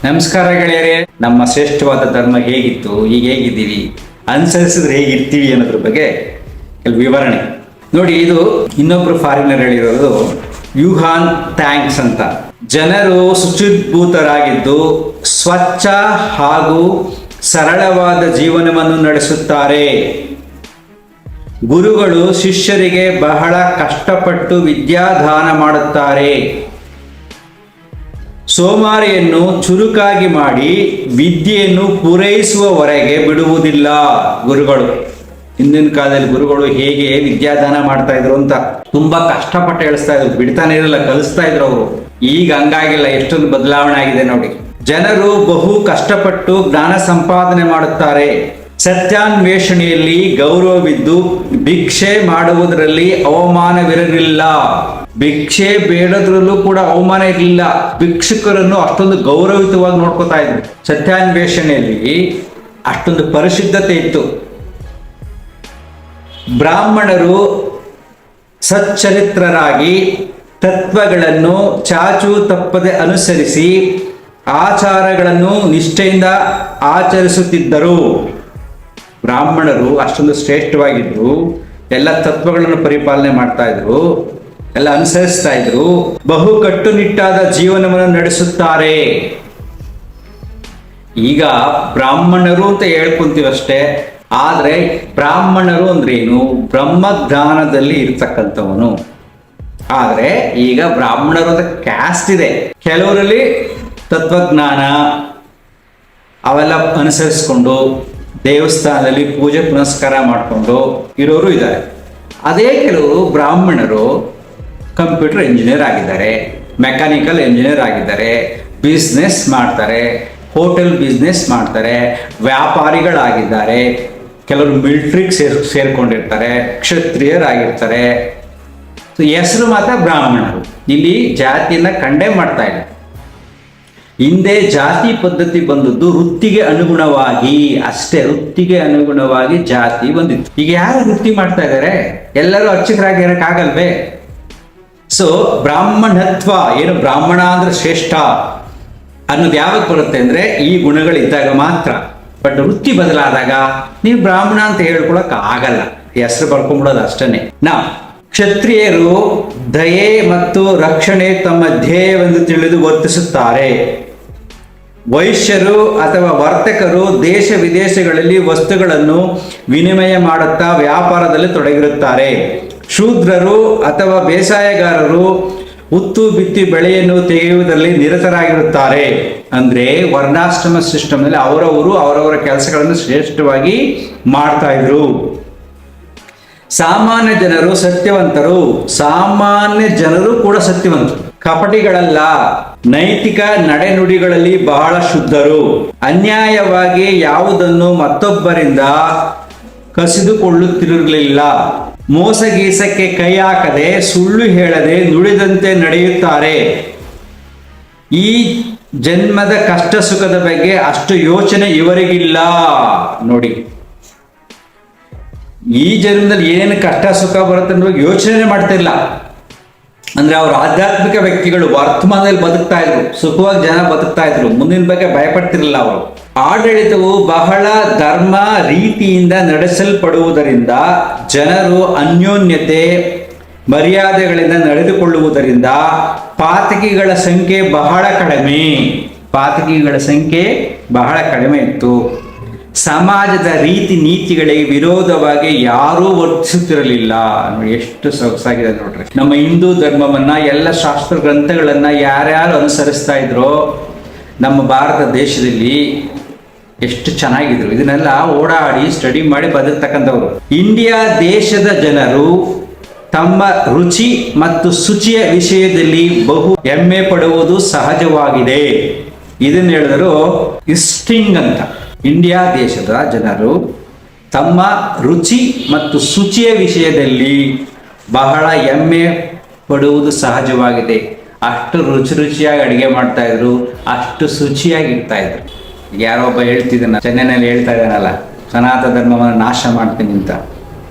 ನಮಸ್ಕಾರ ಗೆಳೆಯರೇ. ನಮ್ಮ ಶ್ರೇಷ್ಠವಾದ ಧರ್ಮ ಹೇಗಿತ್ತು, ಈಗ ಹೇಗಿದ್ದೀವಿ, ಅನುಸರಿಸಿದ್ರೆ ಹೇಗಿರ್ತೀವಿ ಅನ್ನೋದ್ರ ಬಗ್ಗೆ ಕೆಲವು ವಿವರಣೆ ನೋಡಿ. ಇದು ಇನ್ನೊಬ್ರು ಫಾರಿನರ್ ಹೇಳಿರೋದು, ಯುಹಾನ್ ಥ್ಯಾಂಕ್ಸ್ ಅಂತ. ಜನರು ಶುಚಿರ್ಭೂತರಾಗಿದ್ದು ಸ್ವಚ್ಛ ಹಾಗೂ ಸರಳವಾದ ಜೀವನವನ್ನು ನಡೆಸುತ್ತಾರೆ. ಗುರುಗಳು ಶಿಷ್ಯರಿಗೆ ಬಹಳ ಕಷ್ಟಪಟ್ಟು ವಿದ್ಯಾದಾನ ಮಾಡುತ್ತಾರೆ. ಸೋಮಾರಿಯನ್ನು ಚುರುಕಾಗಿ ಮಾಡಿ ವಿದ್ಯೆಯನ್ನು ಪೂರೈಸುವವರೆಗೆ ಬಿಡುವುದಿಲ್ಲ ಗುರುಗಳು. ಹಿಂದಿನ ಕಾಲದಲ್ಲಿ ಗುರುಗಳು ಹೇಗೆ ವಿದ್ಯಾದಾನ ಮಾಡ್ತಾ ಇದ್ರು ಅಂತ ತುಂಬಾ ಕಷ್ಟಪಟ್ಟು ಹೇಳಿಸ್ತಾ ಇದ್ರು, ಬಿಡ್ತಾನೆ ಇರಲಿಲ್ಲ, ಕಲಿಸ್ತಾ ಇದ್ರು ಅವರು. ಈಗ ಹಂಗಾಗಿಲ್ಲ, ಎಷ್ಟೊಂದು ಬದಲಾವಣೆ ಆಗಿದೆ ನೋಡಿ. ಜನರು ಬಹು ಕಷ್ಟಪಟ್ಟು ಜ್ಞಾನ ಸಂಪಾದನೆ ಮಾಡುತ್ತಾರೆ. ಸತ್ಯಾನ್ವೇಷಣೆಯಲ್ಲಿ ಗೌರವವಿದ್ದು ಭಿಕ್ಷೆ ಮಾಡುವುದರಲ್ಲಿ ಅವಮಾನವಿರಲಿಲ್ಲ. ಭಿಕ್ಷೆ ಬೇಡದ್ರಲ್ಲೂ ಕೂಡ ಅವಮಾನ ಇರಲಿಲ್ಲ. ಭಿಕ್ಷುಕರನ್ನು ಅಷ್ಟೊಂದು ಗೌರವಿತವಾಗಿ ನೋಡ್ಕೋತಾ ಇದ್ರು. ಸತ್ಯಾನ್ವೇಷಣೆಯಲ್ಲಿ ಅಷ್ಟೊಂದು ಪರಿಶುದ್ಧತೆ ಇತ್ತು. ಬ್ರಾಹ್ಮಣರು ಸಚ್ಚರಿತ್ರರಾಗಿ ತತ್ವಗಳನ್ನು ಚಾಚು ತಪ್ಪದೆ ಅನುಸರಿಸಿ ಆಚಾರಗಳನ್ನು ನಿಷ್ಠೆಯಿಂದ ಆಚರಿಸುತ್ತಿದ್ದರು. ಬ್ರಾಹ್ಮಣರು ಅಷ್ಟೊಂದು ಶ್ರೇಷ್ಠವಾಗಿದ್ರು, ಎಲ್ಲ ತತ್ವಗಳನ್ನು ಪರಿಪಾಲನೆ ಮಾಡ್ತಾ ಇದ್ರು, ಎಲ್ಲ ಅನುಸರಿಸ್ತಾ ಇದ್ರು. ಬಹು ಕಟ್ಟುನಿಟ್ಟಾದ ಜೀವನವನ್ನು ನಡೆಸುತ್ತಾರೆ. ಈಗ ಬ್ರಾಹ್ಮಣರು ಅಂತ ಹೇಳ್ಕೊಂತೀವಷ್ಟೇ, ಆದ್ರೆ ಬ್ರಾಹ್ಮಣರು ಅಂದ್ರೇನು? ಬ್ರಹ್ಮಜ್ಞಾನದಲ್ಲಿ ಇರ್ತಕ್ಕಂಥವನು. ಆದ್ರೆ ಈಗ ಬ್ರಾಹ್ಮಣರು ಅಂತ ಕ್ಯಾಸ್ಟ್ ಇದೆ. ಕೆಲವರಲ್ಲಿ ತತ್ವಜ್ಞಾನ ಅವೆಲ್ಲ ಅನುಸರಿಸ್ಕೊಂಡು ದೇವಸ್ಥಾನದಲ್ಲಿ ಪೂಜೆ ಪುನಸ್ಕಾರ ಮಾಡಿಕೊಂಡು ಇರೋರು ಇದ್ದಾರೆ. ಅದೇ ಕೆಲವರು ಬ್ರಾಹ್ಮಣರು ಕಂಪ್ಯೂಟರ್ ಇಂಜಿನಿಯರ್ ಆಗಿದ್ದಾರೆ, ಮೆಕ್ಯಾನಿಕಲ್ ಇಂಜಿನಿಯರ್ ಆಗಿದ್ದಾರೆ, ಬಿಸ್ನೆಸ್ ಮಾಡ್ತಾರೆ, ಹೋಟೆಲ್ ಬಿಸ್ನೆಸ್ ಮಾಡ್ತಾರೆ, ವ್ಯಾಪಾರಿಗಳಾಗಿದ್ದಾರೆ, ಕೆಲವರು ಮಿಲಿಟ್ರಿಗೆ ಸೇರ್ಕೊಂಡಿರ್ತಾರೆ, ಕ್ಷತ್ರಿಯರಾಗಿರ್ತಾರೆ. ಹೆಸರು ಮಾತ್ರ ಬ್ರಾಹ್ಮಣರು. ಇಲ್ಲಿ ಜಾತಿಯನ್ನ ಕಂಡೇ ಮಾಡ್ತಾ ಇಲ್ಲ. ಹಿಂದೆ ಜಾತಿ ಪದ್ಧತಿ ಬಂದದ್ದು ವೃತ್ತಿಗೆ ಅನುಗುಣವಾಗಿ ಅಷ್ಟೇ. ವೃತ್ತಿಗೆ ಅನುಗುಣವಾಗಿ ಜಾತಿ ಬಂದಿತ್ತು. ಈಗ ಯಾರು ವೃತ್ತಿ ಮಾಡ್ತಾ ಇದ್ದಾರೆ? ಎಲ್ಲರೂ ಅರ್ಚಕರಾಗಿ ಇರಕ್ಕಾಗಲ್ವೇ? ಸೊ ಬ್ರಾಹ್ಮಣತ್ವ ಏನು, ಬ್ರಾಹ್ಮಣ ಅಂದ್ರೆ ಶ್ರೇಷ್ಠ ಅನ್ನೋದು ಯಾವಾಗ ಬರುತ್ತೆ ಅಂದ್ರೆ ಈ ಗುಣಗಳಿದ್ದಾಗ ಮಾತ್ರ. ಬಟ್ ವೃತ್ತಿ ಬದಲಾದಾಗ ನೀವು ಬ್ರಾಹ್ಮಣ ಅಂತ ಹೇಳ್ಕೊಳಕ್ ಆಗಲ್ಲ, ಹೆಸರು ಬರ್ಕೊಂಡ್ಬಿಡೋದು ಅಷ್ಟೇ. ಕ್ಷತ್ರಿಯರು ದಯೆ ಮತ್ತು ರಕ್ಷಣೆ ತಮ್ಮ ಧ್ಯೇಯವೆಂದು ತಿಳಿದು ವರ್ತಿಸುತ್ತಾರೆ. ವೈಶ್ಯರು ಅಥವಾ ವರ್ತಕರು ದೇಶ ವಿದೇಶಗಳಲ್ಲಿ ವಸ್ತುಗಳನ್ನು ವಿನಿಮಯ ಮಾಡುತ್ತಾ ವ್ಯಾಪಾರದಲ್ಲಿ ತೊಡಗಿರುತ್ತಾರೆ. ಶೂದ್ರರು ಅಥವಾ ಬೇಸಾಯಗಾರರು ಉತ್ತು ಬಿತ್ತಿ ಬೆಳೆಯನ್ನು ತೆಗೆಯುವುದರಲ್ಲಿ ನಿರತರಾಗಿರುತ್ತಾರೆ. ಅಂದ್ರೆ ವರ್ಣಾಶ್ರಮ ಸಿಸ್ಟಮ್ನಲ್ಲಿ ಅವರವರ ಕೆಲಸಗಳನ್ನು ಶ್ರೇಷ್ಠವಾಗಿ ಮಾಡ್ತಾ ಇದ್ರು. ಸಾಮಾನ್ಯ ಜನರು ಸತ್ಯವಂತರು. ಸಾಮಾನ್ಯ ಜನರು ಕೂಡ ಸತ್ಯವಂತರು, ಕಪಟಿಗಳಲ್ಲ. ನೈತಿಕ ನಡೆನುಡಿಗಳಲ್ಲಿ ಬಹಳ ಶುದ್ಧರು. ಅನ್ಯಾಯವಾಗಿ ಯಾವುದನ್ನು ಮತ್ತೊಬ್ಬರಿಂದ ಕಸಿದುಕೊಳ್ಳುತ್ತಿರಲಿಲ್ಲ. ಮೋಸಗೀಸಕ್ಕೆ ಕೈ ಹಾಕದೆ, ಸುಳ್ಳು ಹೇಳದೆ ನುಡಿದಂತೆ ನಡೆಯುತ್ತಾರೆ. ಈ ಜನ್ಮದ ಕಷ್ಟ ಸುಖದ ಬಗ್ಗೆ ಅಷ್ಟು ಯೋಚನೆ ಇವರಿಗಿಲ್ಲ ನೋಡಿ. ಈ ಜನ್ಮದಲ್ಲಿ ಏನು ಕಷ್ಟ ಸುಖ ಬರುತ್ತೆ ಅನ್ನೋ ಯೋಚನೆ ಮಾಡ್ತಿಲ್ಲ. ಅಂದ್ರೆ ಅವರು ಆಧ್ಯಾತ್ಮಿಕ ವ್ಯಕ್ತಿಗಳು, ವರ್ತಮಾನದಲ್ಲಿ ಬದುಕ್ತಾ ಇದ್ರು, ಸುಖವಾಗಿ ಜನ ಬದುಕ್ತಾ ಇದ್ರು, ಮುಂದಿನ ಬಗ್ಗೆ ಭಯಪಡ್ತಿರಲಿಲ್ಲ ಅವರು. ಆಡಳಿತವು ಬಹಳ ಧರ್ಮ ರೀತಿಯಿಂದ ನಡೆಸಲ್ಪಡುವುದರಿಂದ ಜನರು ಅನ್ಯೋನ್ಯತೆ ಮರ್ಯಾದೆಗಳಿಂದ ನಡೆದುಕೊಳ್ಳುವುದರಿಂದ ಪಾತಕಿಗಳ ಸಂಖ್ಯೆ ಬಹಳ ಕಡಿಮೆ ಇತ್ತು. ಸಮಾಜದ ರೀತಿ ನೀತಿಗಳಿಗೆ ವಿರೋಧವಾಗಿ ಯಾರೂ ವರ್ತಿಸುತ್ತಿರಲಿಲ್ಲ. ನೋಡಿ ಎಷ್ಟು ಸೊಗಸಾಗಿದೆ ನೋಡ್ರಿ. ನಮ್ಮ ಹಿಂದೂ ಧರ್ಮವನ್ನ, ಎಲ್ಲ ಶಾಸ್ತ್ರ ಗ್ರಂಥಗಳನ್ನ ಯಾರ್ಯಾರು ಅನುಸರಿಸ್ತಾ ಇದ್ರೋ ನಮ್ಮ ಭಾರತ ದೇಶದಲ್ಲಿ ಎಷ್ಟು ಚೆನ್ನಾಗಿದ್ರು. ಇದನ್ನೆಲ್ಲ ಓಡಾಡಿ ಸ್ಟಡಿ ಮಾಡಿ ಬದುಕ್ತಕ್ಕಂಥವ್ರು. ಇಂಡಿಯಾ ದೇಶದ ಜನರು ತಮ್ಮ ರುಚಿ ಮತ್ತು ಶುಚಿಯ ವಿಷಯದಲ್ಲಿ ಬಹು ಹೆಮ್ಮೆ ಪಡುವುದು ಸಹಜವಾಗಿದೆ. ಇದನ್ನ ಹೇಳಿದ್ರು ಇಸ್ಟಿಂಗ್ ಅಂತ. ಇಂಡಿಯಾ ದೇಶದ ಜನರು ತಮ್ಮ ರುಚಿ ಮತ್ತು ಶುಚಿಯ ವಿಷಯದಲ್ಲಿ ಬಹಳ ಹೆಮ್ಮೆ ಪಡುವುದು ಸಹಜವಾಗಿದೆ. ಅಷ್ಟು ರುಚಿಯಾಗಿ ಅಡುಗೆ ಮಾಡ್ತಾ ಇದ್ರು, ಅಷ್ಟು ಶುಚಿಯಾಗಿರ್ತಾ ಇದ್ರು. ಯಾರೋ ಒಬ್ಬ ಹೇಳ್ತಿದ್ದಾನ, ಚೆನ್ನೈನಲ್ಲಿ ಹೇಳ್ತಾ ಇದ್ದಾನಲ್ಲ, ಸನಾತನ ಧರ್ಮವನ್ನು ನಾಶ ಮಾಡ್ತೀನಿ ಅಂತ.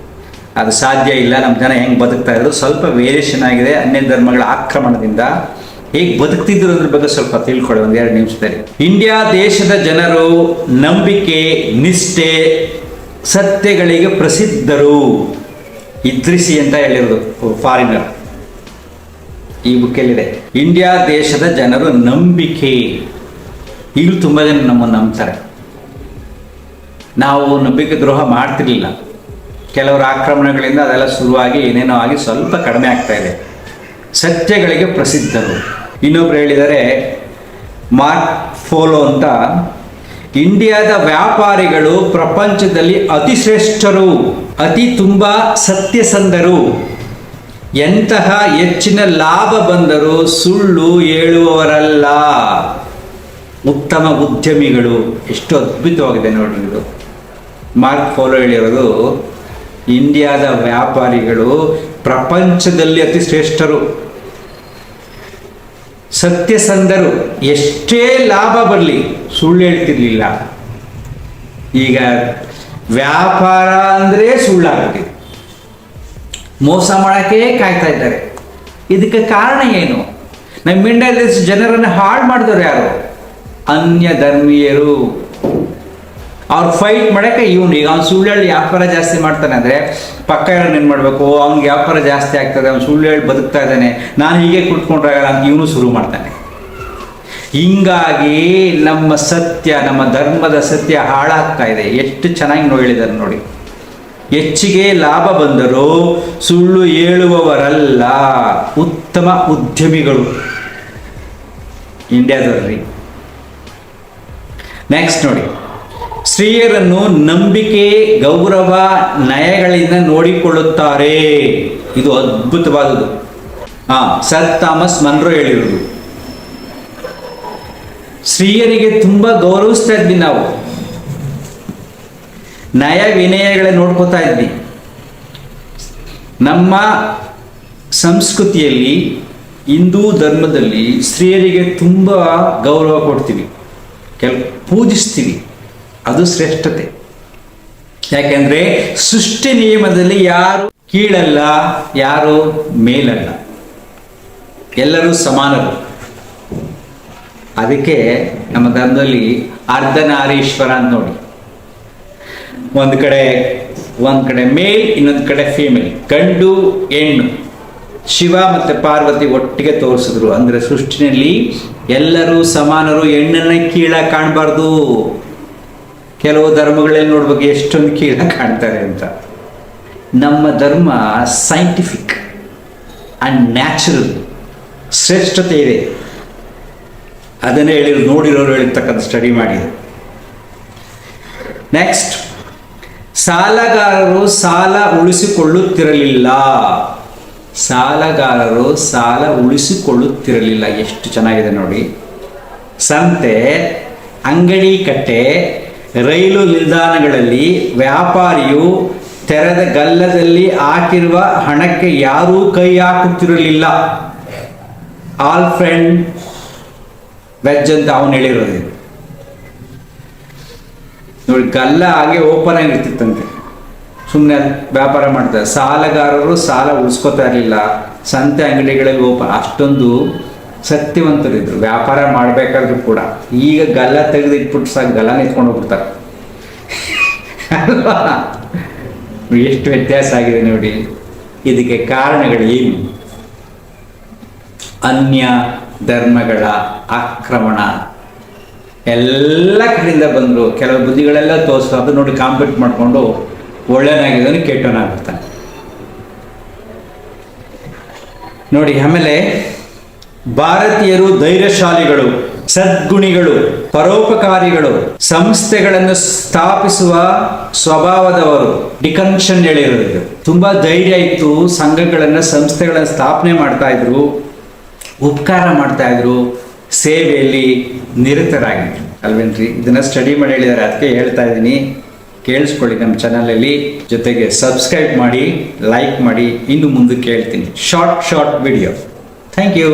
ಅದು ಸಾಧ್ಯ ಇಲ್ಲ. ನಮ್ಮ ಜನ ಹೆಂಗೆ ಬದುಕ್ತಾ ಇದ್ರು ಸ್ವಲ್ಪ ವೇರಿಯೇಷನ್ ಆಗಿದೆ ಅನ್ಯ ಧರ್ಮಗಳ ಆಕ್ರಮಣದಿಂದ. ಹೇಗೆ ಬದುಕ್ತಿದ್ರು ಅದ್ರ ಬಗ್ಗೆ ಸ್ವಲ್ಪ ತಿಳ್ಕೊಳ್ಳಿ ಒಂದು 2 ನಿಮಿಷದಲ್ಲಿ. ಇಂಡಿಯಾ ದೇಶದ ಜನರು ನಂಬಿಕೆ, ನಿಷ್ಠೆ, ಸತ್ಯಗಳಿಗೆ ಪ್ರಸಿದ್ಧರು. ಇದ್ರಿಸಿ ಅಂತ ಹೇಳಿರೋದು ಫಾರಿನರ್, ಈ ಬುಕ್ಕಲ್ಲಿದೆ. ಇಂಡಿಯಾ ದೇಶದ ಜನರು ನಂಬಿಕೆ. ಈಗಲೂ ತುಂಬ ಜನ ನಮ್ಮನ್ನು ನಂಬ್ತಾರೆ. ನಾವು ನಂಬಿಕೆ ದ್ರೋಹ ಮಾಡ್ತಿರ್ಲಿಲ್ಲ, ಕೆಲವರ ಆಕ್ರಮಣಗಳಿಂದ ಅದೆಲ್ಲ ಶುರುವಾಗಿ ಏನೇನೋ ಆಗಿ ಸ್ವಲ್ಪ ಕಡಿಮೆ ಆಗ್ತಾ ಇದೆ. ಸತ್ಯಗಳಿಗೆ ಪ್ರಸಿದ್ಧರು. ಇನ್ನೊಬ್ರು ಹೇಳಿದರೆ ಮಾರ್ಕ್ ಫೋಲೋ ಅಂತ, ಇಂಡಿಯಾದ ವ್ಯಾಪಾರಿಗಳು ಪ್ರಪಂಚದಲ್ಲಿ ಅತಿ ಶ್ರೇಷ್ಠರು, ಅತಿ ತುಂಬ ಸತ್ಯಸಂಧರು, ಎಂತಹ ಹೆಚ್ಚಿನ ಲಾಭ ಬಂದರೂ ಸುಳ್ಳು ಹೇಳುವವರಲ್ಲ, ಉತ್ತಮ ಉದ್ಯಮಿಗಳು. ಎಷ್ಟು ಅದ್ಭುತವಾಗಿದೆ ನೋಡ್ರಿ ಇದು. ಮಾರ್ಕ್ ಫೋಲೋ ಹೇಳಿರೋದು ಇಂಡಿಯಾದ ವ್ಯಾಪಾರಿಗಳು ಪ್ರಪಂಚದಲ್ಲಿ ಅತಿ ಶ್ರೇಷ್ಠರು, ಸತ್ಯಸಂಧರು, ಎಷ್ಟೇ ಲಾಭ ಬರಲಿ ಸುಳ್ಳು ಹೇಳ್ತಿರ್ಲಿಲ್ಲ. ಈಗ ವ್ಯಾಪಾರ ಅಂದರೆ ಸುಳ್ಳಾಗ್ಬಿಟ್ಟಿದೆ, ಮೋಸ ಮಾಡೋಕ್ಕೆ ಕಾಯ್ತಾ ಇದ್ದಾರೆ. ಇದಕ್ಕೆ ಕಾರಣ ಏನು? ನಮ್ಮ ಇಂಡಿಯಾದ ಜನರನ್ನು ಹಾಳು ಮಾಡಿದವರು ಯಾರು? ಅನ್ಯ ಧರ್ಮೀಯರು. ಅವ್ರು ಫೈಟ್ ಮಾಡೋಕ್ಕೆ ಈಗ ಅವ್ನು ಸುಳ್ಳು ಹೇಳಿ ವ್ಯಾಪಾರ ಜಾಸ್ತಿ ಮಾಡ್ತಾನೆ ಅಂದರೆ ಪಕ್ಕ ಇರೋನು ಏನು ಮಾಡಬೇಕು? ಅವ್ನಿಗೆ ವ್ಯಾಪಾರ ಜಾಸ್ತಿ ಆಗ್ತದೆ, ಅವ್ನು ಸುಳ್ಳು ಹೇಳಿ ಬದುಕ್ತಾ ಇದ್ದಾನೆ, ನಾನು ಹೀಗೆ ಕುಟ್ಕೊಂಡ್ರಾಗಲ್ಲ ಅಂತ ಇವನು ಶುರು ಮಾಡ್ತಾನೆ. ಹಿಂಗಾಗಿ ನಮ್ಮ ಸತ್ಯ, ನಮ್ಮ ಧರ್ಮದ ಸತ್ಯ ಹಾಳಾಗ್ತಾ ಇದೆ. ಎಷ್ಟು ಚೆನ್ನಾಗಿ ಹೇಳಿದ್ದಾರೆ ನೋಡಿ. ಹೆಚ್ಚಿಗೆ ಲಾಭ ಬಂದರೂ ಸುಳ್ಳು ಹೇಳುವವರಲ್ಲ, ಉತ್ತಮ ಉದ್ಯಮಿಗಳು ಇಂಡಿಯಾದವ್ರಿ. ನೆಕ್ಸ್ಟ್ ನೋಡಿ, ಸ್ತ್ರೀಯರನ್ನು ನಂಬಿಕೆ, ಗೌರವ, ನಯಗಳಿಂದ ನೋಡಿಕೊಳ್ಳುತ್ತಾರೆ. ಇದು ಅದ್ಭುತವಾದುದು. ಸರ್ ಥಾಮಸ್ ಮನ್ರೋ ಹೇಳಿರುವುದು. ಸ್ತ್ರೀಯರಿಗೆ ತುಂಬ ಗೌರವಿಸ್ತಾ ಇದ್ವಿ ನಾವು, ನಯ ವಿನಯಗಳೇ ನೋಡ್ಕೋತಾ ಇದ್ವಿ. ನಮ್ಮ ಸಂಸ್ಕೃತಿಯಲ್ಲಿ, ಹಿಂದೂ ಧರ್ಮದಲ್ಲಿ ಸ್ತ್ರೀಯರಿಗೆ ತುಂಬ ಗೌರವ ಕೊಡ್ತೀವಿ, ಪೂಜಿಸ್ತೀವಿ. ಅದು ಶ್ರೇಷ್ಠತೆ. ಯಾಕೆಂದ್ರೆ ಸೃಷ್ಟಿ ನಿಯಮದಲ್ಲಿ ಯಾರು ಕೀಳಲ್ಲ, ಯಾರು ಮೇಲಲ್ಲ, ಎಲ್ಲರೂ ಸಮಾನರು. ಅದಕ್ಕೆ ನಮ್ಮ ಧರ್ಮದಲ್ಲಿ ಅರ್ಧನಾರೀಶ್ವರ ಅಂತ ನೋಡಿ, ಒಂದು ಕಡೆ ಮೇಲ್, ಇನ್ನೊಂದು ಕಡೆ ಫೀಮೇಲ್, ಗಂಡು ಹೆಣ್ಣು. ಶಿವ ಮತ್ತು ಪಾರ್ವತಿ ಒಟ್ಟಿಗೆ ತೋರಿಸಿದ್ರು. ಅಂದರೆ ಸೃಷ್ಟಿನಲ್ಲಿ ಎಲ್ಲರೂ ಸಮಾನರು, ಹೆಣ್ಣನ್ನ ಕೀಳ ಕಾಣಬಾರ್ದು. ಕೆಲವು ಧರ್ಮಗಳಲ್ಲಿ ನೋಡ್ಬೇಕು ಎಷ್ಟೊಂದು ಕೀಳ ಕಾಣ್ತಾರೆ ಅಂತ. ನಮ್ಮ ಧರ್ಮ ಸೈಂಟಿಫಿಕ್ ಆ್ಯಂಡ್ ನ್ಯಾಚುರಲ್, ಶ್ರೇಷ್ಠತೆ ಇದೆ. ಅದನ್ನೇ ನೋಡಿರೋರು ಹೇಳಿರ್ತಕ್ಕಂಥ ಸ್ಟಡಿ ಮಾಡಿದೆ. ನೆಕ್ಸ್ಟ್, ಸಾಲಗಾರರು ಸಾಲ ಉಳಿಸಿಕೊಳ್ಳುತ್ತಿರಲಿಲ್ಲ. ಸಾಲಗಾರರು ಸಾಲ ಉಳಿಸಿಕೊಳ್ಳುತ್ತಿರಲಿಲ್ಲ. ಎಷ್ಟು ಚೆನ್ನಾಗಿದೆ ನೋಡಿ. ಸಂತೆ, ಅಂಗಡಿ ಕಟ್ಟೆ, ರೈಲು ನಿಲ್ದಾಣಗಳಲ್ಲಿ ವ್ಯಾಪಾರಿಯು ತೆರೆದ ಗಲ್ಲದಲ್ಲಿ ಹಾಕಿರುವ ಹಣಕ್ಕೆ ಯಾರೂ ಕೈ ಹಾಕುತ್ತಿರಲಿಲ್ಲ. ಆಲ್ ಫ್ರೆಂಡ್ ವೆಜ್ ಅಂತ ಅವನು ಹೇಳಿರೋದು ನೋಡಿ. ಗಲ್ಲ ಹಾಗೆ ಓಪನ್ ಆಗಿರ್ತಿತ್ತಂತೆ, ಸುಮ್ಮನೆ ವ್ಯಾಪಾರ ಮಾಡ್ತಾರೆ. ಸಾಲಗಾರರು ಸಾಲ ಉಳಿಸ್ಕೋತಾ ಇರಲಿಲ್ಲ. ಸಂತೆ ಅಂಗಡಿಗಳಲ್ಲಿ ಅಷ್ಟೊಂದು ಸತ್ಯವಂತರಿದ್ರು ವ್ಯಾಪಾರ ಮಾಡಬೇಕಾದ್ರೂ ಕೂಡ. ಈಗ ಗಲ್ಲ ತೆಗೆದು ಇಟ್ಬಿಟ್ಟು ಸಾಕು, ಗಲ್ಲ ನಿಂತ್ಕೊಂಡು ಹೋಗ್ಬಿಡ್ತಾರೆ. ಎಷ್ಟು ವ್ಯತ್ಯಾಸ ಆಗಿದೆ ನೋಡಿ. ಇದಕ್ಕೆ ಕಾರಣಗಳು ಏನು? ಅನ್ಯ ಧರ್ಮಗಳ ಆಕ್ರಮಣ. ಎಲ್ಲ ಕಡೆಯಿಂದ ಬಂದರು. ಕೆಲವು ಬುದ್ಧಿಗಳೆಲ್ಲ ತೋರಿಸು, ಅದು ನೋಡಿ ಕಾಂಪೀಟ್ ಮಾಡಿಕೊಂಡು ಒಳ್ಳೆಯನಾಗಿದ್ದಾನೆ, ಕೆಟ್ಟವನಾಗ್ಬಿಡ್ತಾನೆ ನೋಡಿ. ಆಮೇಲೆ ಭಾರತೀಯರು ಧೈರ್ಯಶಾಲಿಗಳು, ಸದ್ಗುಣಿಗಳು, ಪರೋಪಕಾರಿಗಳು, ಸಂಸ್ಥೆಗಳನ್ನು ಸ್ಥಾಪಿಸುವ ಸ್ವಭಾವದವರು. ಡಿಕನ್ಷನ್ ಹೇಳಿರೋದು. ತುಂಬಾ ಧೈರ್ಯ ಇತ್ತು. ಸಂಘಗಳನ್ನು, ಸಂಸ್ಥೆಗಳನ್ನು ಸ್ಥಾಪನೆ ಮಾಡ್ತಾ ಇದ್ರು, ಉಪಕಾರ ಮಾಡ್ತಾ ಇದ್ರು, ಸೇವೆಯಲ್ಲಿ ನಿರತರಾಗಿದ್ರು ಅಲ್ವೇನ್ರಿ. ಇದನ್ನ ಸ್ಟಡಿ ಮಾಡಿ ಹೇಳಿದ್ದಾರೆ, ಅದಕ್ಕೆ ಹೇಳ್ತಾ ಇದ್ದೀನಿ. ಕೇಳಿಸ್ಕೊಳ್ಳಿ ನಮ್ಮ ಚಾನಲಲ್ಲಿ. ಜೊತೆಗೆ ಸಬ್ಸ್ಕ್ರೈಬ್ ಮಾಡಿ, ಲೈಕ್ ಮಾಡಿ. ಇನ್ನು ಮುಂದಕ್ಕೆ ಹೇಳ್ತೀನಿ ಶಾರ್ಟ್ ವಿಡಿಯೋ. Thank you.